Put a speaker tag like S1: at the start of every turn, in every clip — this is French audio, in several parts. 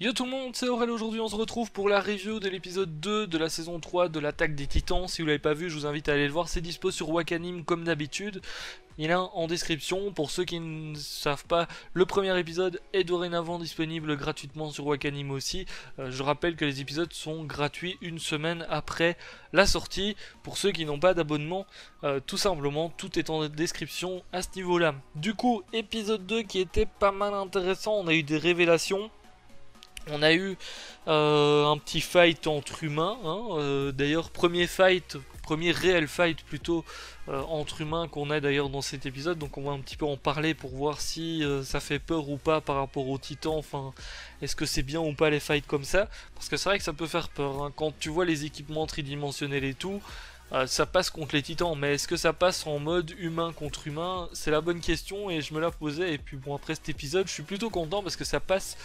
S1: Yo tout le monde, c'est Aurel. Aujourd'hui on se retrouve pour la review de l'épisode 2 de la saison 3 de l'attaque des titans. Si vous l'avez pas vu, je vous invite à aller le voir, c'est dispo sur Wakanim comme d'habitude. Il est en description. Pour ceux qui ne savent pas, le premier épisode est dorénavant disponible gratuitement sur Wakanim aussi. Je rappelle que les épisodes sont gratuits une semaine après la sortie. Pour ceux qui n'ont pas d'abonnement, tout simplement, tout est en description à ce niveau-là. Du coup, épisode 2 qui était pas mal intéressant, on a eu des révélations. On a eu un petit fight entre humains, hein, d'ailleurs premier réel fight plutôt entre humains qu'on a d'ailleurs dans cet épisode, donc on va un petit peu en parler pour voir si ça fait peur ou pas par rapport aux titans, enfin est-ce que c'est bien ou pas les fights comme ça, parce que c'est vrai que ça peut faire peur, hein. Quand tu vois les équipements tridimensionnels et tout, ça passe contre les titans, mais est-ce que ça passe en mode humain contre humain? C'est la bonne question et je me la posais. Et puis bon, après cet épisode, je suis plutôt content parce que ça passe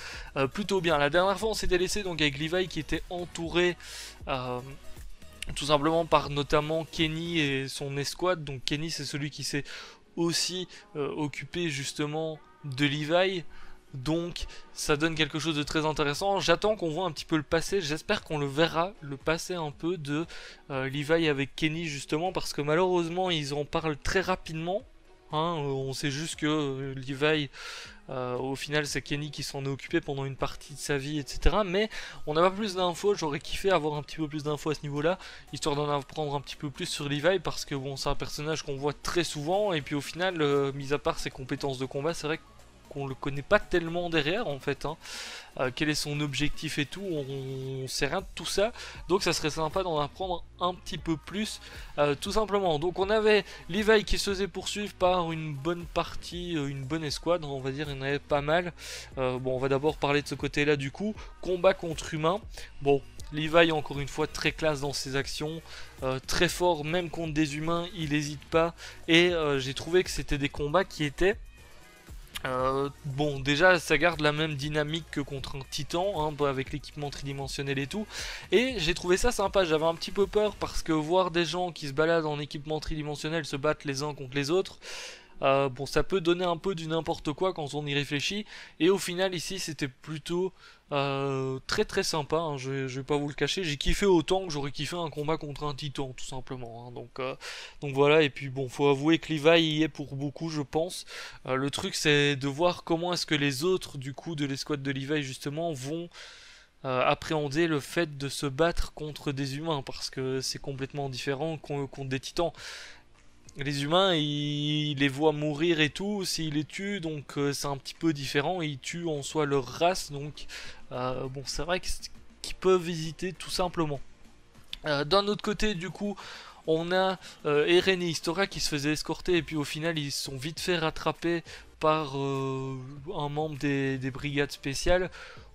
S1: plutôt bien. La dernière fois, on s'était laissé donc avec Levi qui était entouré tout simplement par notamment Kenny et son escouade. Donc Kenny, c'est celui qui s'est aussi occupé justement de Levi. Donc ça donne quelque chose de très intéressant. J'attends qu'on voit un petit peu le passé. J'espère qu'on le verra, le passé un peu de Levi avec Kenny justement, parce que malheureusement ils en parlent très rapidement. Hein, on sait juste que Levi, au final c'est Kenny qui s'en est occupé pendant une partie de sa vie, etc. Mais on n'a pas plus d'infos. J'aurais kiffé avoir un petit peu plus d'infos à ce niveau-là, histoire d'en apprendre un petit peu plus sur Levi, parce que bon, c'est un personnage qu'on voit très souvent. Et puis au final, mis à part ses compétences de combat, c'est vrai qu'on le connaît pas tellement derrière en fait, hein. Quel est son objectif et tout, on sait rien de tout ça, donc ça serait sympa d'en apprendre un petit peu plus, tout simplement. Donc on avait Levi qui se faisait poursuivre par une bonne partie, une bonne escouade, on va dire, il y en avait pas mal. Bon, on va d'abord parler de ce côté là du coup, combat contre humains. Bon, Levi encore une fois très classe dans ses actions, très fort même contre des humains, il n'hésite pas, et j'ai trouvé que c'était des combats qui étaient bon, déjà ça garde la même dynamique que contre un titan, hein, avec l'équipement tridimensionnel et tout, et j'ai trouvé ça sympa. J'avais un petit peu peur parce que voir des gens qui se baladent en équipement tridimensionnel se battre les uns contre les autres, bon, ça peut donner un peu du n'importe quoi quand on y réfléchit, et au final ici c'était plutôt très très sympa, hein, je vais pas vous le cacher. J'ai kiffé autant que j'aurais kiffé un combat contre un titan tout simplement, hein. Donc voilà. Et puis bon, faut avouer que Levi y est pour beaucoup, je pense. Le truc c'est de voir comment est-ce que les autres du coup de l'escouade de Levi justement vont appréhender le fait de se battre contre des humains, parce que c'est complètement différent contre des titans. Les humains, ils les voient mourir et tout, s'ils les tuent, donc c'est un petit peu différent. Ils tuent en soi leur race, donc bon, c'est vrai qu'ils peuvent hésiter tout simplement. D'un autre côté, du coup, on a Eren et Historia qui se faisaient escorter, et puis au final, ils se sont vite fait rattraper par un membre des brigades spéciales.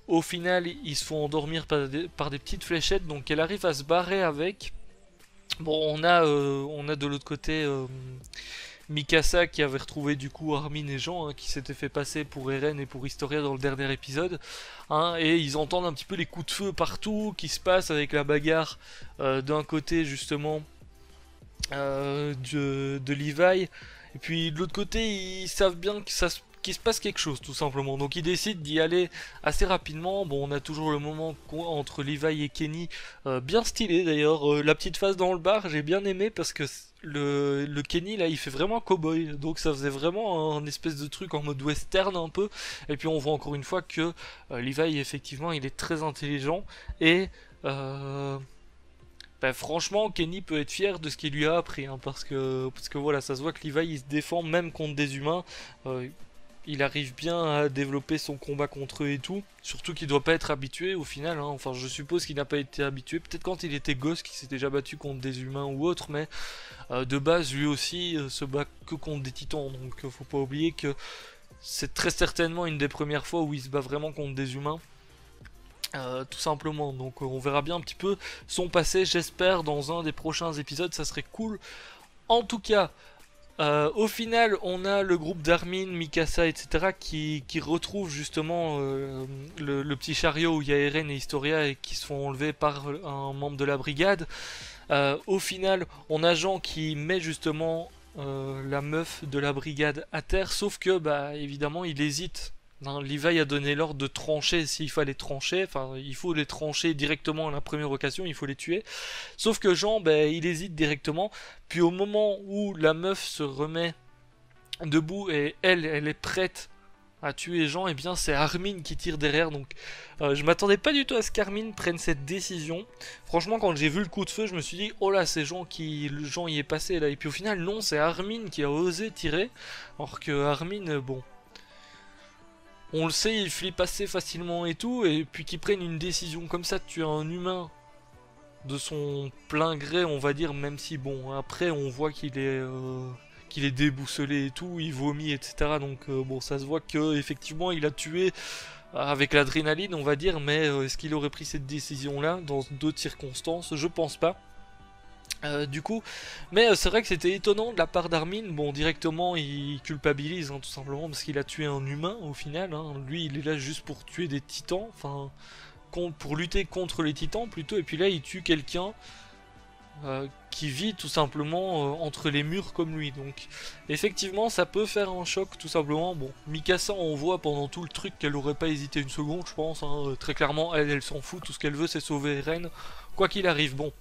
S1: Au final, ils se font endormir par des petites fléchettes, donc elle arrive à se barrer avec. Bon, on a de l'autre côté Mikasa qui avait retrouvé du coup Armin et Jean, hein, qui s'étaient fait passer pour Eren et pour Historia dans le dernier épisode, hein, et ils entendent un petit peu les coups de feu partout qui se passent avec la bagarre d'un côté justement de Levi, et puis de l'autre côté ils savent bien que qu'il se passe quelque chose tout simplement, donc ils décident d'y aller assez rapidement. Bon, on a toujours le moment entre Levi et Kenny, bien stylé d'ailleurs, la petite phase dans le bar j'ai bien aimé, parce que le Kenny là il fait vraiment cowboy, donc ça faisait vraiment un espèce de truc en mode western un peu. Et puis on voit encore une fois que Levi effectivement il est très intelligent, et bah, franchement, Kenny peut être fier de ce qu'il lui a appris, hein, parce que voilà, ça se voit que Levi il se défend même contre des humains. Il arrive bien à développer son combat contre eux et tout. Surtout qu'il doit pas être habitué au final, hein. Enfin, je suppose qu'il n'a pas été habitué. Peut-être quand il était gosse, qu'il s'est déjà battu contre des humains ou autre, mais de base, lui aussi se bat que contre des titans. Donc, faut pas oublier que c'est très certainement une des premières fois où il se bat vraiment contre des humains. Tout simplement, donc on verra bien un petit peu son passé, j'espère dans un des prochains épisodes, ça serait cool. En tout cas, au final on a le groupe d'Armin, Mikasa, etc. qui retrouve justement le petit chariot où il y a Eren et Historia, et qui se font enlever par un membre de la brigade. Au final on a Jean qui met justement la meuf de la brigade à terre, sauf que bah évidemment il hésite Hein, Levi a donné l'ordre de trancher s'il fallait trancher, enfin il faut les trancher directement à la première occasion, il faut les tuer. Sauf que Jean, ben, il hésite directement, puis au moment où la meuf se remet debout et elle est prête à tuer Jean, et bien c'est Armin qui tire derrière, donc je m'attendais pas du tout à ce qu'Armin prenne cette décision. Franchement, quand j'ai vu le coup de feu, je me suis dit oh là, c'est Jean le Jean y est passé là, et puis au final non, c'est Armin qui a osé tirer, alors que Armin, bon, on le sait, il flippe assez facilement et tout, et puis qu'il prenne une décision comme ça de tuer un humain de son plein gré, on va dire, même si bon, après on voit qu'il est déboussolé et tout, il vomit, etc. Donc bon, ça se voit que effectivement il a tué avec l'adrénaline, on va dire, mais est-ce qu'il aurait pris cette décision-là dans d'autres circonstances? Je pense pas. Du coup, mais c'est vrai que c'était étonnant de la part d'Armin. Bon, directement il culpabilise, hein, tout simplement parce qu'il a tué un humain au final. Hein. Lui, il est là juste pour tuer des titans, enfin pour lutter contre les titans plutôt. Et puis là, il tue quelqu'un qui vit tout simplement entre les murs comme lui. Donc, effectivement, ça peut faire un choc tout simplement. Bon, Mikasa, on voit pendant tout le truc qu'elle aurait pas hésité une seconde, je pense. Hein. Très clairement, elle s'en fout. Tout ce qu'elle veut, c'est sauver Eren, quoi qu'il arrive. Bon.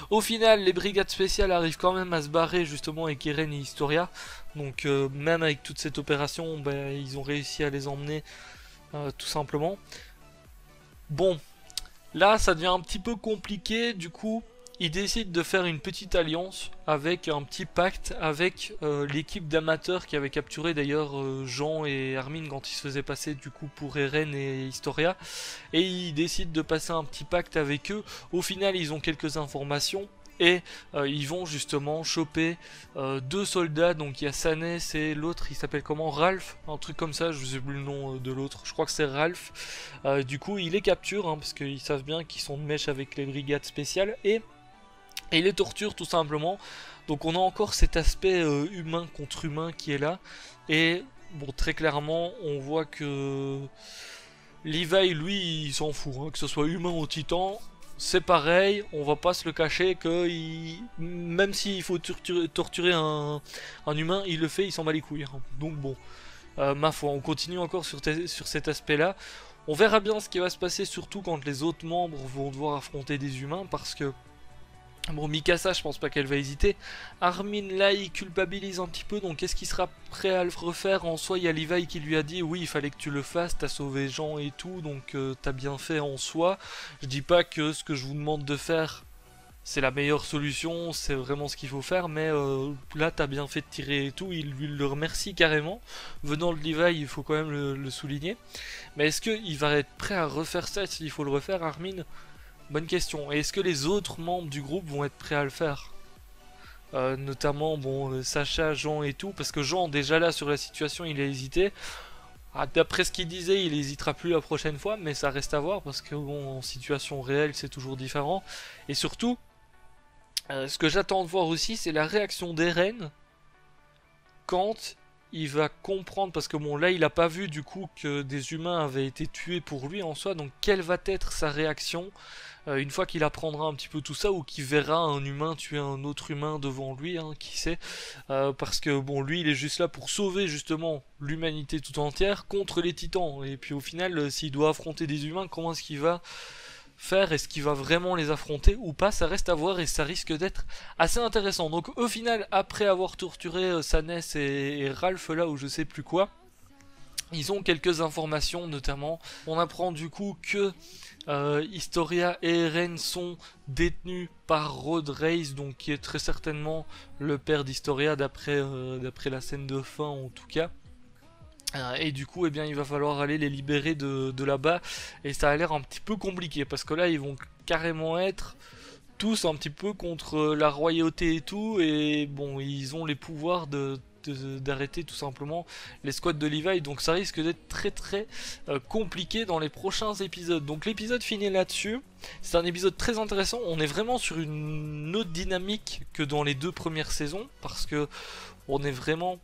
S1: Au final, les brigades spéciales arrivent quand même à se barrer justement avec Eren et Historia. Donc même avec toute cette opération, ben, ils ont réussi à les emmener tout simplement. Bon, là ça devient un petit peu compliqué. Du coup, ils décident de faire une petite alliance avec un petit pacte avec l'équipe d'amateurs qui avait capturé d'ailleurs Jean et Armin quand ils se faisaient passer du coup pour Eren et Historia, et ils décident de passer un petit pacte avec eux. Au final, ils ont quelques informations et ils vont justement choper deux soldats. Donc il y a Sanès et l'autre, il s'appelle comment, Ralph, un truc comme ça, je sais plus le nom de l'autre, je crois que c'est Ralph. Du coup ils les capturent hein, parce qu'ils savent bien qu'ils sont de mèche avec les brigades spéciales, et ils les torturent tout simplement. Donc on a encore cet aspect humain contre humain qui est là. Et bon, très clairement on voit que Levi, lui, il s'en fout, hein, que ce soit humain ou titan, c'est pareil, on va pas se le cacher que même s'il faut torturer un humain, il le fait, il s'en bat les couilles. Hein. Donc bon, ma foi, on continue encore sur cet aspect-là. On verra bien ce qui va se passer, surtout quand les autres membres vont devoir affronter des humains, parce que bon, Mikasa, je pense pas qu'elle va hésiter. Armin, là, il culpabilise un petit peu, donc est-ce qu'il sera prêt à le refaire? En soi, il y a Levi qui lui a dit, oui, il fallait que tu le fasses, t'as sauvé Jean et tout, donc t'as bien fait en soi. Je dis pas que ce que je vous demande de faire, c'est la meilleure solution, c'est vraiment ce qu'il faut faire, mais là, t'as bien fait de tirer et tout, il lui le remercie carrément. Venant de Levi, il faut quand même le souligner. Mais est-ce qu'il va être prêt à refaire ça s'il faut le refaire, Armin? Bonne question. Et est-ce que les autres membres du groupe vont être prêts à le faire? Notamment, bon, Sacha, Jean et tout, parce que Jean, déjà là, sur la situation, il a hésité. Ah, d'après ce qu'il disait, il hésitera plus la prochaine fois, mais ça reste à voir, parce que, bon, en situation réelle, c'est toujours différent. Et surtout, ce que j'attends de voir aussi, c'est la réaction d'Eren quand il va comprendre, parce que bon là il a pas vu du coup que des humains avaient été tués pour lui en soi, donc quelle va être sa réaction une fois qu'il apprendra un petit peu tout ça, ou qu'il verra un humain tuer un autre humain devant lui, hein, qui sait, parce que bon lui il est juste là pour sauver justement l'humanité tout entière contre les titans, et puis au final s'il doit affronter des humains, comment est-ce qu'il va faire? Est-ce qu'il va vraiment les affronter ou pas? Ça reste à voir, et ça risque d'être assez intéressant. Donc au final, après avoir torturé Sanès et Ralph là, ou je sais plus quoi, ils ont quelques informations, notamment on apprend du coup que Historia et Eren sont détenus par Road Race, donc qui est très certainement le père d'Historia d'après la scène de fin en tout cas. Et du coup, eh bien, il va falloir aller les libérer de là-bas. Et ça a l'air un petit peu compliqué, parce que là, ils vont carrément être tous un petit peu contre la royauté et tout. Et bon, ils ont les pouvoirs d'arrêter tout simplement les squads de Levi. Donc ça risque d'être très très compliqué dans les prochains épisodes. Donc l'épisode finit là-dessus. C'est un épisode très intéressant. On est vraiment sur une autre dynamique que dans les deux premières saisons, parce que on est vraiment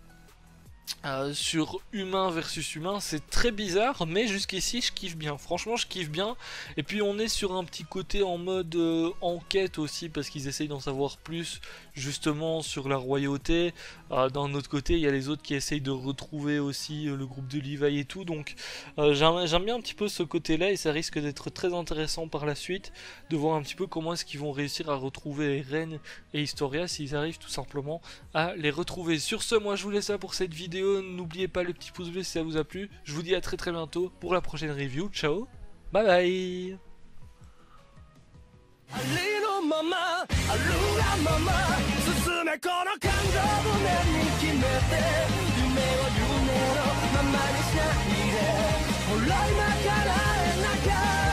S1: sur humain versus humain, c'est très bizarre, mais jusqu'ici je kiffe bien, franchement je kiffe bien. Et puis on est sur un petit côté en mode enquête aussi, parce qu'ils essayent d'en savoir plus justement sur la royauté. D'un autre côté il y a les autres qui essayent de retrouver aussi le groupe de Levi et tout, donc j'aime bien un petit peu ce côté là, et ça risque d'être très intéressant par la suite de voir un petit peu comment est-ce qu'ils vont réussir à retrouver Ren et Historia, s'ils arrivent tout simplement à les retrouver. Sur ce, moi je vous laisse ça pour cette vidéo. N'oubliez pas le petit pouce bleu si ça vous a plu. Je vous dis à très bientôt pour la prochaine review. Ciao, bye bye. ありのまま、あるがまま進めこの感情胸に決めて夢を夢のままにしないでほら今からえなきゃ